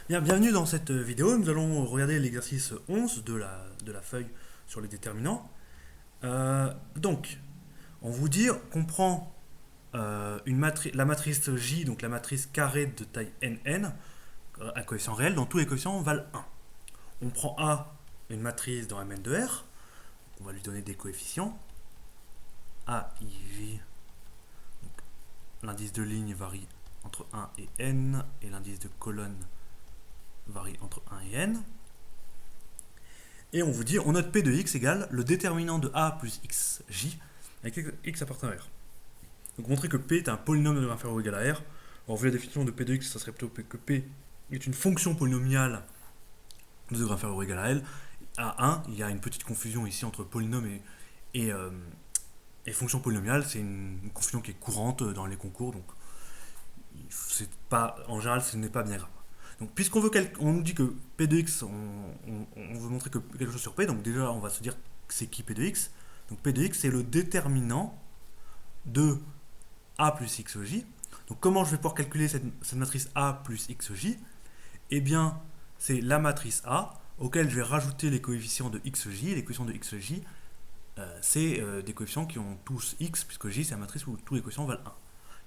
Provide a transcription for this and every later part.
Bien, bienvenue dans cette vidéo. Nous allons regarder l'exercice 11 de la feuille sur les déterminants. Donc, on vous dit qu'on prend la matrice J, donc la matrice carrée de taille NN, à coefficient réel, dont tous les coefficients valent 1. On prend A, une matrice dans Mn de R, on va lui donner des coefficients. A, I, J, l'indice de ligne varie entre 1 et N, et l'indice de colonne varie entre 1 et n. Et on vous dit, on note P de x égale le déterminant de A plus xj avec x appartenant à R. Donc montrer que P est un polynôme de degré inférieur ou égal à R. Alors vu la définition de P de x, ça serait plutôt que P est une fonction polynomiale de degré inférieur ou égal à L. À 1, il y a une petite confusion ici entre polynôme et fonction polynomiale. C'est une confusion qui est courante dans les concours, donc en général ce n'est pas bien grave. Donc, puisqu'on nous dit que P de x, on veut montrer que quelque chose sur P, donc déjà on va se dire que c'est qui P de x. Donc P de x c'est le déterminant de A plus xj. Donc comment je vais pouvoir calculer cette matrice A plus xj? Eh bien, c'est la matrice A auquel je vais rajouter les coefficients de xj. Les coefficients de xj, c'est des coefficients qui ont tous x, puisque j c'est la matrice où tous les coefficients valent 1.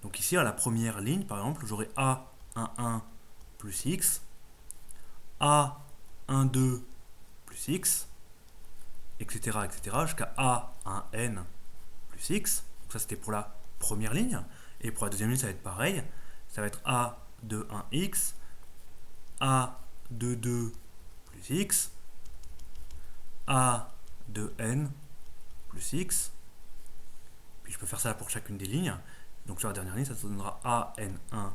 Donc ici, à la première ligne, par exemple, j'aurai A11 plus x, A12 plus x, etc., jusqu'à A1n plus x. Donc ça, c'était pour la première ligne. Et pour la deuxième ligne, ça va être pareil. Ça va être A21x, A22 plus x, A2n plus x. Puis je peux faire ça pour chacune des lignes. Donc sur la dernière ligne, ça se donnera AN1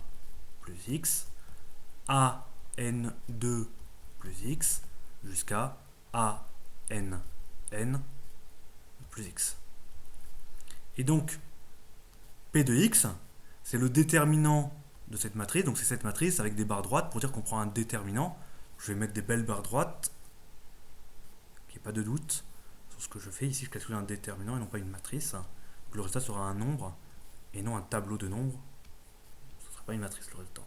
plus x, AN2 plus x, jusqu'à ANN plus x. Et donc, P de x, c'est le déterminant de cette matrice. Donc c'est cette matrice avec des barres droites pour dire qu'on prend un déterminant. Je vais mettre des belles barres droites, qu'il n'y ait pas de doute sur ce que je fais. Ici, je calcule un déterminant et non pas une matrice. Donc le résultat sera un nombre et non un tableau de nombres. Ce ne sera pas une matrice le résultat.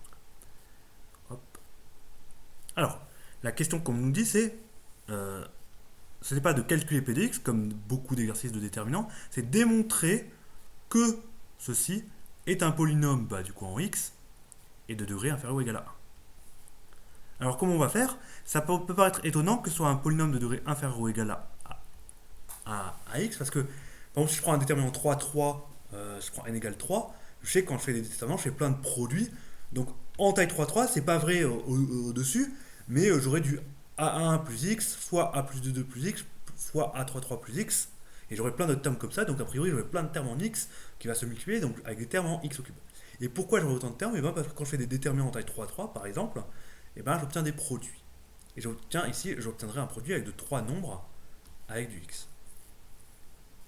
Hop. Alors, la question qu'on nous dit, c'est ce n'est pas de calculer P de x, comme beaucoup d'exercices de déterminants, c'est démontrer que ceci est un polynôme du coup en x et de degré inférieur ou égal à 1. Alors comment on va faire? Ça peut paraître étonnant que ce soit un polynôme de degré inférieur ou égal à x, parce que par exemple si je prends un déterminant 3, 3, je prends n égale 3, je sais que quand je fais des déterminants, je fais plein de produits. Donc en taille 3, 3, c'est pas vrai au-dessus, mais j'aurais du A1 plus x fois A plus 2 plus x fois A3, 3 plus x. Et j'aurai plein d'autres termes comme ça, donc a priori j'aurai plein de termes en x qui va se multiplier donc avec des termes en x au cube. Et pourquoi j'aurai autant de termes? Et bien parce que quand je fais des déterminants en taille 3, 3 par exemple, et ben j'obtiens des produits. Et j'obtiendrai un produit avec de 3 nombres avec du x.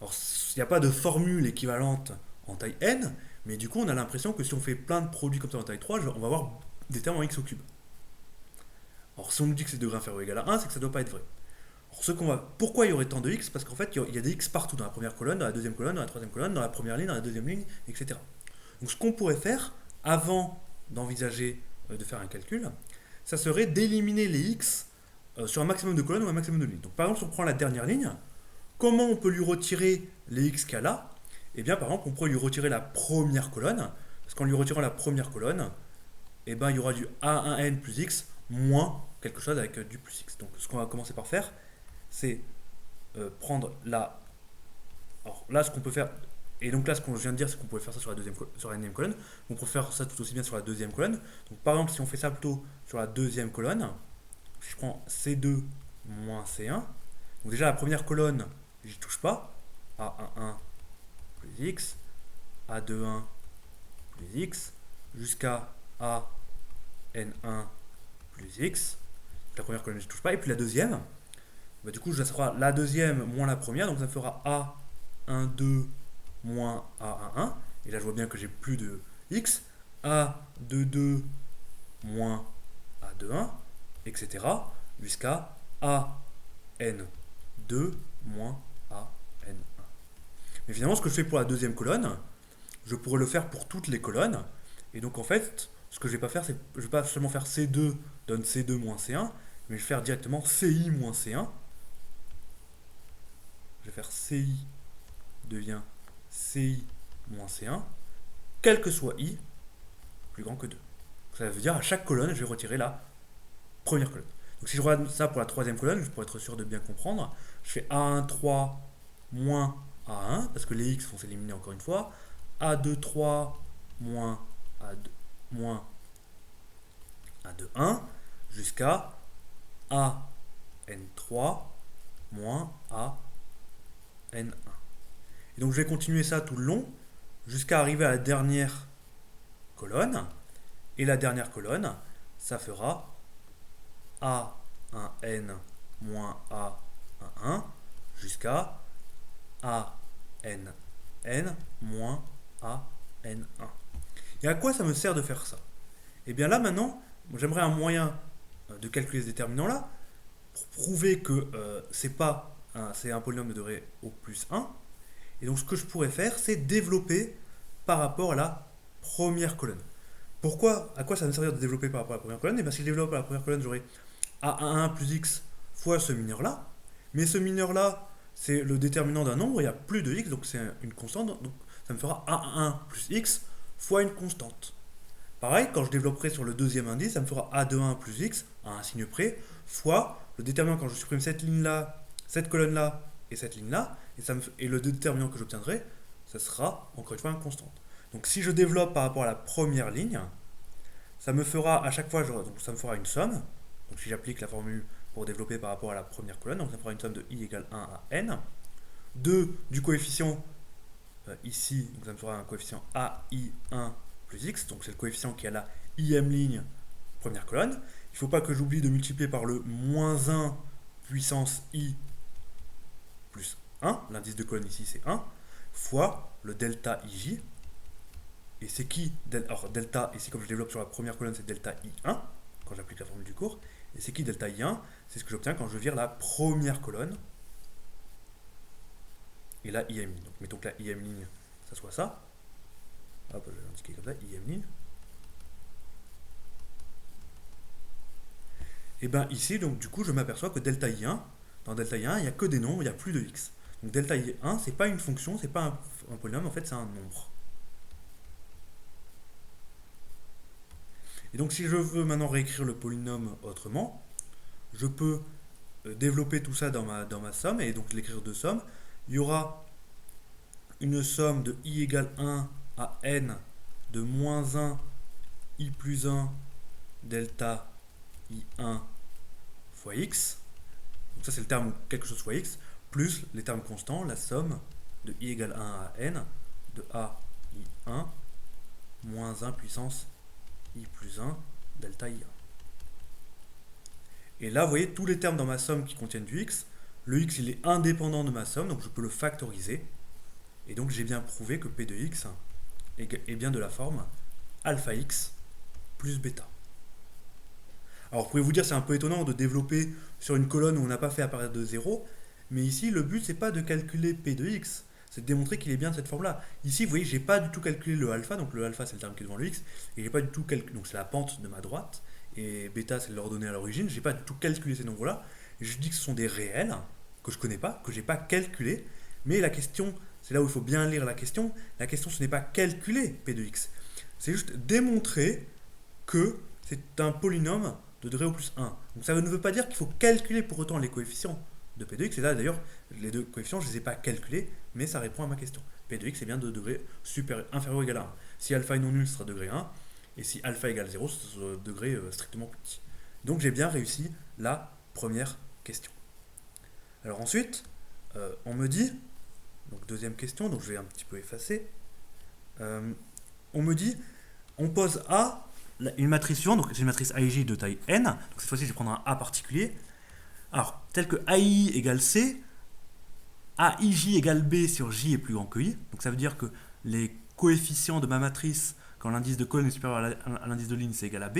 Alors il n'y a pas de formule équivalente en taille n, mais du coup on a l'impression que si on fait plein de produits comme ça en taille 3, on va avoir des termes en x au cube. Alors si on nous dit que c'est degré inférieur ou égal à 1, c'est que ça ne doit pas être vrai. Pourquoi il y aurait tant de x? Parce qu'en fait, il y a des x partout, dans la première colonne, dans la deuxième colonne, dans la troisième colonne, dans la première ligne, dans la deuxième ligne, etc. Donc ce qu'on pourrait faire, avant d'envisager de faire un calcul, ça serait d'éliminer les x sur un maximum de colonnes ou un maximum de lignes. Donc par exemple, si on prend la dernière ligne, comment on peut lui retirer les x qu'elle a? Eh bien, par exemple, on pourrait lui retirer la première colonne, parce qu'en lui retirant la première colonne, eh ben, il y aura du A1n plus x moins quelque chose avec du plus x. Donc ce qu'on va commencer par faire, c'est prendre la... Alors là, ce qu'on peut faire... Et donc là, ce que je viens de dire, c'est qu'on pouvait faire ça sur la énième colonne. Donc on peut faire ça tout aussi bien sur la deuxième colonne. Donc par exemple, si on fait ça plutôt sur la deuxième colonne, si je prends C2 moins C1, donc déjà la première colonne, j'y touche pas. A11 plus x, A21 plus x, jusqu'à AN1 plus x. La première colonne, je touche pas. Et puis la deuxième, du coup, ça sera la deuxième moins la première, donc ça fera A12 moins A11. Et là, je vois bien que j'ai plus de x. A22 moins A21, etc. jusqu'à AN2 moins AN1. Mais finalement, ce que je fais pour la deuxième colonne, je pourrais le faire pour toutes les colonnes. Et donc, en fait, ce que je vais pas faire, c'est je vais pas seulement faire C2 donne C2 moins C1, mais je vais faire directement CI moins C1. Je vais faire CI devient CI moins C1, quel que soit I, plus grand que 2. Ça veut dire à chaque colonne, je vais retirer la première colonne. Donc si je regarde ça pour la troisième colonne, pour être sûr de bien comprendre, je fais A1, 3 moins A1, parce que les X vont s'éliminer encore une fois. A2, 3 moins A2, moins A2, 1, jusqu'à AN3 moins AN1. Et donc je vais continuer ça tout le long, jusqu'à arriver à la dernière colonne. Et la dernière colonne, ça fera A1N moins A11 jusqu'à ANN moins AN1. Et à quoi ça me sert de faire ça? Et bien là maintenant, j'aimerais un moyen de calculer ce déterminant-là pour prouver que c'est un polynôme de degré au plus 1. Et donc ce que je pourrais faire, c'est développer par rapport à la première colonne. Pourquoi? À quoi ça va me servir de développer par rapport à la première colonne? Et bien si je développe à la première colonne, j'aurai A11 plus X fois ce mineur-là. Mais ce mineur-là, c'est le déterminant d'un nombre, il n'y a plus de X, donc c'est une constante. Donc ça me fera A1 plus X fois une constante. Pareil, quand je développerai sur le deuxième indice, ça me fera A21 plus X, à un signe près, fois le déterminant quand je supprime cette ligne-là, cette colonne-là et cette ligne-là, et le déterminant que j'obtiendrai, ça sera encore une fois une constante. Donc si je développe par rapport à la première ligne, ça me fera à chaque fois, donc ça me fera une somme. Donc si j'applique la formule pour développer par rapport à la première colonne, donc ça me fera une somme de i égale 1 à n. 2 du coefficient ici, donc ça me fera un coefficient AI1 plus x, donc c'est le coefficient qui a la ième ligne, première colonne. Il ne faut pas que j'oublie de multiplier par le moins 1 puissance i plus 1, l'indice de colonne ici c'est 1, fois le delta ij. Et c'est qui? Alors delta, ici comme je développe sur la première colonne, c'est delta I1, quand j'applique la formule du cours. Et c'est qui delta I1? C'est ce que j'obtiens quand je vire la première colonne. Et la IM ligne. Donc mettons que la IM ligne, ça soit ça. Hop, je vais l'indiquer comme ça, IM ligne. Et bien ici, donc du coup, je m'aperçois que delta I1, dans delta I1, il n'y a que des nombres, il n'y a plus de X. Donc delta I1, c'est pas une fonction, c'est pas un polynôme, en fait c'est un nombre. Et donc si je veux maintenant réécrire le polynôme autrement, je peux développer tout ça dans ma somme, et donc l'écrire de somme. Il y aura une somme de i égale 1 à n de moins 1 i plus 1 delta i1 fois x. Donc ça c'est le terme quelque chose fois x, plus les termes constants, la somme de i égale 1 à n de a i1 moins 1 puissance i plus 1 delta i1. Et là, vous voyez, tous les termes dans ma somme qui contiennent du x, le x il est indépendant de ma somme, donc je peux le factoriser. Et donc j'ai bien prouvé que P de x est bien de la forme alpha x plus bêta. Alors vous pouvez vous dire c'est un peu étonnant de développer sur une colonne où on n'a pas fait apparaître de 0, mais ici le but c'est pas de calculer P de x, c'est de démontrer qu'il est bien de cette forme-là. Ici, vous voyez, j'ai pas du tout calculé le alpha, donc le alpha c'est le terme qui est devant le x, et j'ai pas du tout calculé, donc c'est la pente de ma droite, et bêta c'est l'ordonnée à l'origine, j'ai pas du tout calculé ces nombres-là, et je dis que ce sont des réels, que je connais pas, que j'ai pas calculé, mais la question, c'est là où il faut bien lire la question ce n'est pas calculer P de x, c'est juste démontrer que c'est un polynôme de degré au plus 1. Donc ça ne veut pas dire qu'il faut calculer pour autant les coefficients de P de x, et là d'ailleurs, les deux coefficients, je ne les ai pas calculés, mais ça répond à ma question. P de x est bien de degré inférieur ou égal à 1. Si alpha est non nul, ce sera degré 1, et si alpha égale 0, ce sera degré strictement plus petit. Donc j'ai bien réussi la première question. Alors ensuite, on me dit, donc deuxième question, donc je vais un petit peu effacer, on me dit, on pose A, une matrice suivante, donc c'est une matrice AIJ de taille n, donc cette fois-ci je vais prendre un A particulier. Alors, tel que AI égale C, AIJ égale B sur J est plus grand que I, donc ça veut dire que les coefficients de ma matrice, quand l'indice de colonne est supérieur à l'indice de ligne, c'est égal à B,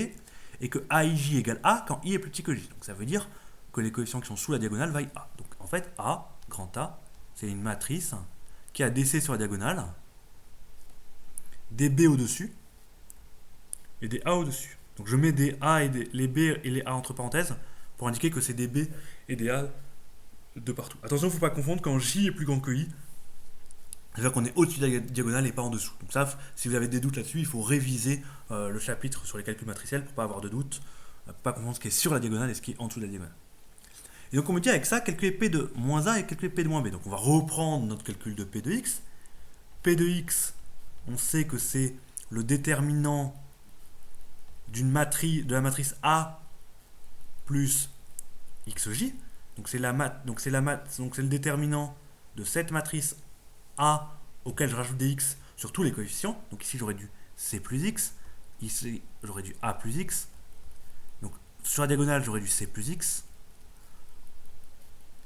et que AIJ égale A quand I est plus petit que J. Donc ça veut dire que les coefficients qui sont sous la diagonale vaillent A. Donc en fait, A, grand A, c'est une matrice qui a DC sur la diagonale, des B au-dessus, et des A au-dessus. Donc je mets des A et les B et les A entre parenthèses pour indiquer que c'est des B et des A de partout. Attention, il ne faut pas confondre quand J est plus grand que I. C'est-à-dire qu'on est au-dessus de la diagonale et pas en dessous. Donc ça, si vous avez des doutes là-dessus, il faut réviser le chapitre sur les calculs matriciels pour ne pas avoir de doute, pas confondre ce qui est sur la diagonale et ce qui est en dessous de la diagonale. Et donc on me dit avec ça, calculer P de moins A et calculer P de moins B. Donc on va reprendre notre calcul de P de X. P de X, on sait que c'est le déterminant de la matrice A plus XJ. Donc c'est le déterminant de cette matrice A auquel je rajoute des X sur tous les coefficients. Donc ici j'aurais du C plus X, ici j'aurais du A plus X. Donc sur la diagonale j'aurais du C plus X.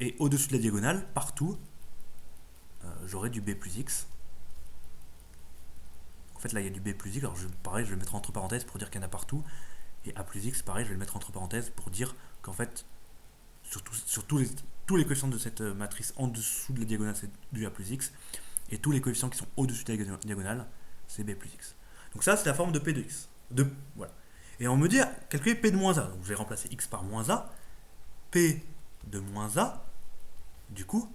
Et au-dessus de la diagonale, partout, j'aurais du B plus X. En fait là il y a du B plus X, alors pareil je vais le mettre entre parenthèses pour dire qu'il y en a partout. Et A plus X, pareil je vais le mettre entre parenthèses pour dire qu'en fait sur tous les coefficients de cette matrice en dessous de la diagonale c'est du A plus X. Et tous les coefficients qui sont au-dessus de la diagonale, c'est B plus X. Donc ça, c'est la forme de P de X. Voilà. Et on me dit, calculer P de moins A. Donc je vais remplacer X par moins A. P de moins A, du coup,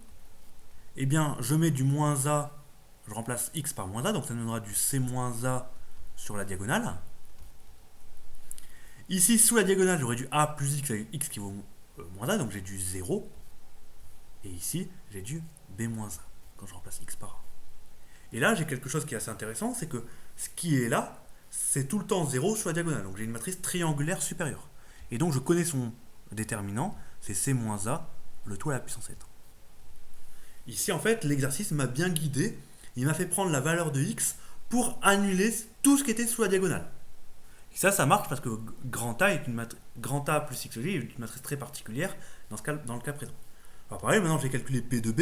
eh bien, je mets du moins A, je remplace X par moins A, donc ça me donnera du C moins A sur la diagonale. Ici, sous la diagonale, j'aurai du A plus X avec X qui vaut moins A, donc j'ai du 0. Et ici, j'ai du B moins A quand je remplace X par A. Et là, j'ai quelque chose qui est assez intéressant, c'est que ce qui est là, c'est tout le temps 0 sur la diagonale. Donc j'ai une matrice triangulaire supérieure. Et donc je connais son déterminant, c'est C moins A, le tout à la puissance 7. Ici, en fait, l'exercice m'a bien guidé. Il m'a fait prendre la valeur de X pour annuler tout ce qui était sous la diagonale. Et ça marche parce que grand A plus XJ est une matrice très particulière dans le cas présent. Alors pareil, maintenant je vais calculer P de B.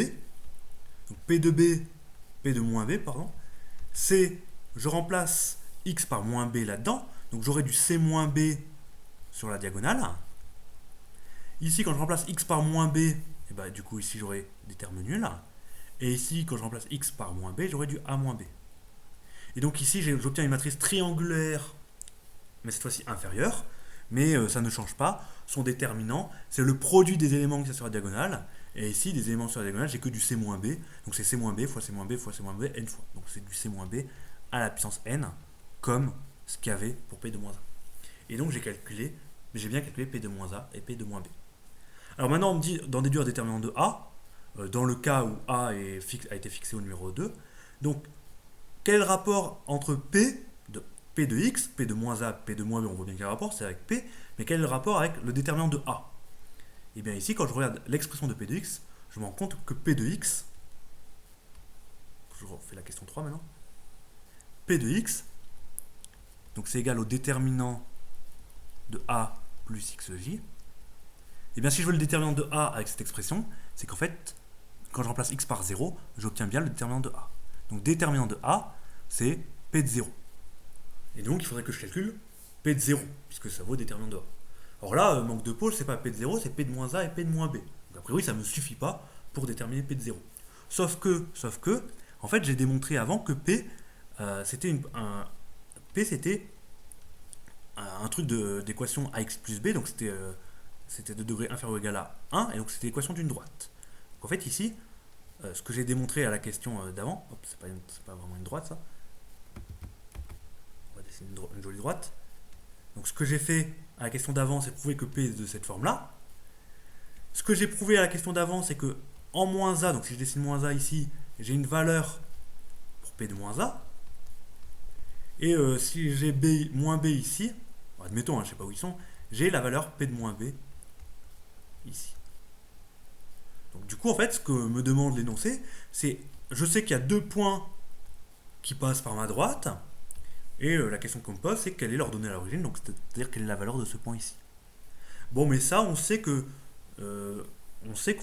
Donc P de moins B, pardon, c'est, je remplace X par moins B là-dedans, donc j'aurai du C moins B sur la diagonale. Ici, quand je remplace X par moins B, et bah, du coup, ici, j'aurai des termes nuls. Et ici, quand je remplace X par moins B, j'aurai du A moins B. Et donc ici, j'obtiens une matrice triangulaire, mais cette fois-ci inférieure, mais ça ne change pas. Son déterminant, c'est le produit des éléments qui sont sur la diagonale. Et ici, des éléments sur la diagonale, j'ai que du C-B. Donc c'est C-B fois C-B fois C-B n fois. Donc c'est du C-B à la puissance n, comme ce qu'il y avait pour P de moins A. Et donc j'ai bien calculé P de moins A et P de moins B. Alors maintenant, on me dit d'en déduire le déterminant de A, dans le cas où A a été fixé au numéro 2. Donc, quel est le rapport entre P de X, P de moins A, P de moins B, on voit bien qu'il y a un rapport, c'est avec P, mais quel est le rapport avec le déterminant de A? Et bien ici, quand je regarde l'expression de P de X, je me rends compte que P de X, je refais la question 3 maintenant, P de X, donc c'est égal au déterminant de A plus XJ. Et bien si je veux le déterminant de A avec cette expression, c'est qu'en fait, quand je remplace X par 0, j'obtiens bien le déterminant de A. Donc déterminant de A, c'est P de 0. Et donc il faudrait que je calcule P de 0, puisque ça vaut déterminant de A. Alors là, manque de pôle, c'est pas P de 0, c'est P de moins A et P de moins B. Donc a priori, ça ne me suffit pas pour déterminer P de 0. Sauf que, en fait, j'ai démontré avant que P, c'était un truc d'équation AX plus B, donc c'était de degré inférieur ou égal à 1, et donc c'était l'équation d'une droite. Donc en fait, ici, ce que j'ai démontré à la question d'avant, c'est pas vraiment une droite ça, on va dessiner une jolie droite. Donc ce que j'ai fait à la question d'avant, c'est prouver que P est de cette forme-là. Ce que j'ai prouvé à la question d'avant, c'est que en moins A, donc si je dessine moins A ici, j'ai une valeur pour P de moins A. Et si j'ai B, moins B ici, bon, admettons, je ne sais pas où ils sont, j'ai la valeur P de moins B ici. Donc du coup, en fait, ce que me demande l'énoncé, c'est, je sais qu'il y a deux points qui passent par ma droite, et la question qu'on me pose, c'est quelle est leur donnée à l'origine, donc c'est-à-dire quelle est la valeur de ce point ici. Bon, mais ça, on sait qu'on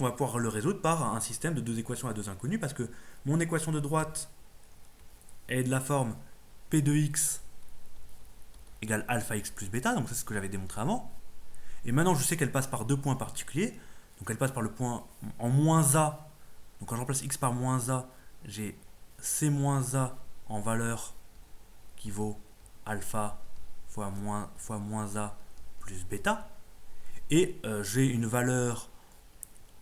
va pouvoir le résoudre par un système de deux équations à deux inconnues, parce que mon équation de droite est de la forme P de x égale alpha x plus bêta, donc c'est ce que j'avais démontré avant. Et maintenant, je sais qu'elle passe par deux points particuliers, donc elle passe par le point en moins a, donc quand je remplace x par moins a, j'ai c moins a en valeur qui vaut alpha fois moins A plus bêta. Et j'ai une valeur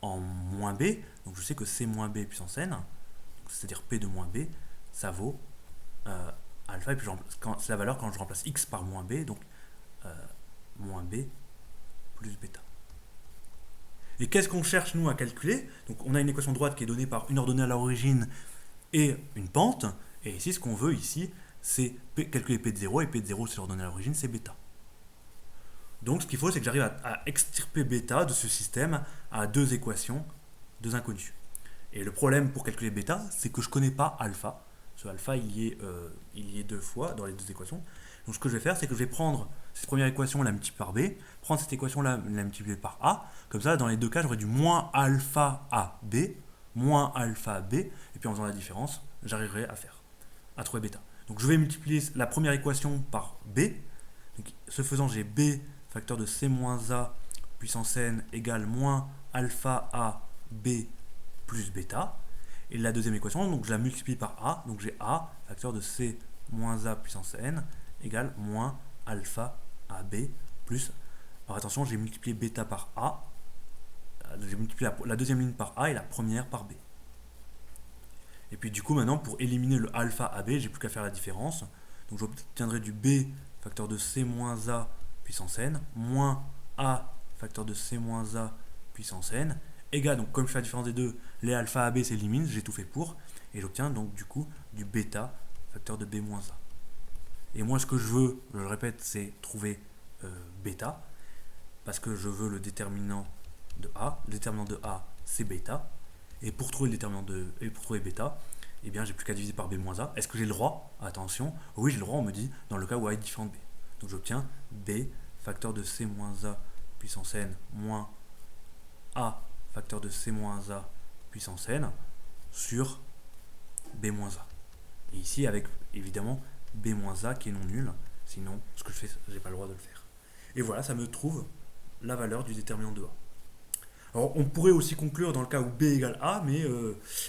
en moins B, donc je sais que C moins B puissance n, c'est-à-dire P de moins B, ça vaut alpha, et puis c'est la valeur quand je remplace x par moins B, donc moins B plus bêta. Et qu'est-ce qu'on cherche nous à calculer? Donc on a une équation droite qui est donnée par une ordonnée à l'origine et une pente, et ici ce qu'on veut ici, c'est calculer P de 0, et P de 0 c'est l'ordonnée à l'origine, c'est bêta. Donc ce qu'il faut, c'est que j'arrive à extirper bêta de ce système à deux équations, deux inconnues. Et le problème pour calculer bêta, c'est que je ne connais pas alpha. Ce alpha, il y est deux fois dans les deux équations. Donc ce que je vais faire, c'est que je vais prendre cette première équation, la multiplier par b, prendre cette équation-là, la multiplier par a. Comme ça, dans les deux cas, j'aurai du moins alpha a b, moins alpha b, et puis en faisant la différence, j'arriverai à trouver bêta. Donc je vais multiplier la première équation par b. Donc, ce faisant, j'ai b facteur de c moins a puissance n égale moins alpha a b plus bêta. Et la deuxième équation, donc je la multiplie par a, donc j'ai a facteur de c moins a puissance n égale moins alpha ab plus. Alors attention, j'ai multiplié bêta par a, j'ai multiplié la deuxième ligne par a et la première par b. Et puis du coup maintenant pour éliminer le alpha ab, j'ai plus qu'à faire la différence. Donc j'obtiendrai du b facteur de c moins a puissance n moins a facteur de c moins a puissance n égale, donc comme je fais la différence des deux, les alpha ab s'éliminent, j'ai tout fait pour, et j'obtiens donc du coup du bêta facteur de b moins a. Et moi ce que je veux, je le répète, c'est trouver bêta, parce que je veux le déterminant de a. Le déterminant de a c'est bêta, et pour trouver le déterminant et pour trouver bêta, eh bien j'ai plus qu'à diviser par b moins a. Est-ce que j'ai le droit? Attention, oui j'ai le droit, on me dit dans le cas où a est différent de b. Donc j'obtiens b facteur de c moins a puissance n moins a facteur de c moins a puissance n sur b moins a. Et ici avec évidemment b moins a qui est non nul, sinon ce que je fais, j'ai pas le droit de le faire. Et voilà, ça me trouve la valeur du déterminant de a. Alors on pourrait aussi conclure dans le cas où b égale a, mais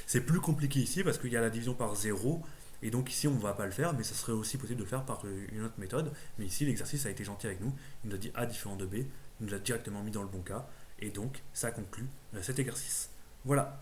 c'est plus compliqué ici parce qu'il y a la division par 0, et donc ici on ne va pas le faire, mais ça serait aussi possible de le faire par une autre méthode. Mais ici l'exercice a été gentil avec nous, il nous a dit a différent de b, il nous l'a directement mis dans le bon cas, et donc ça conclut cet exercice. Voilà.